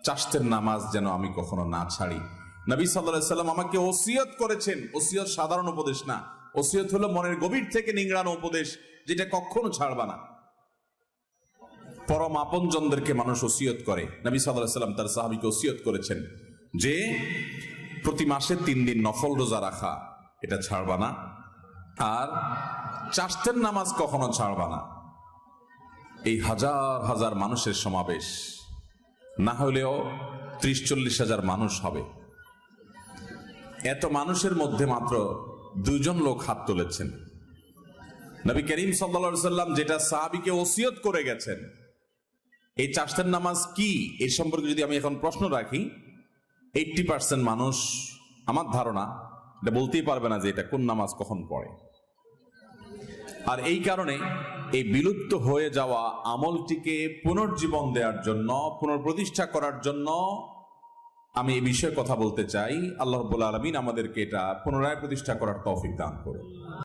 চাষতের নামাজ যেন আমি কখনো না ছাড়ি। নবী সাল্লাল্লাহু আলাইহি সাল্লাম আমাকে ওসিয়ত করেছেন। ওসিয়ত সাধারণ উপদেশ না, ওসিয়ত হলো মনের গভীর থেকে নিংড়ানো উপদেশ, যেটা কখনো ছাড়বা না। পরম আপনজনদেরকে মানুষ ওসিয়ত করে। নবী সাল্লাল্লাহু আলাইহি সাল্লাম তার সাহাবীকে ওসিয়ত করেছেন যে প্রতি মাসে 3 দিন নফল রোজা রাখা, এটা ছাড়বা না। আর চাষতের নামাজ কখনো ছাড়বা না। এই হাজার হাজার মানুষের সমাবেশ, না হলেও 30-40 হাজার মানুষ হবে। এত মানুষের মধ্যে মাত্র 2 জন লোক হাত তুলেছেন। নবী করিম সাল্লাল্লাহু আলাইহি সাল্লাম যেটা সাহাবীকে ওসিয়ত করে গেছেন, এই চাষতের নামাজ কি, এই সম্পর্কে যদি আমি এখন প্রশ্ন রাখি, 80% মানুষ আমার ধারণা এটা বলতেই পারবে না যে এটা কোন নামাজ কখন পড়ে। আর এই কারণে এই বিলুপ্ত হয়ে যাওয়া আমলটিকে পুনর্জীবন দেওয়ার জন্য, পুনঃপ্রতিষ্ঠা করার জন্য আমি এই বিষয়ে কথা বলতে চাই। আল্লাহ রাব্বুল আলামিন আমাদেরকে এটা পুনরায় প্রতিষ্ঠা করার তৌফিক দান করুন।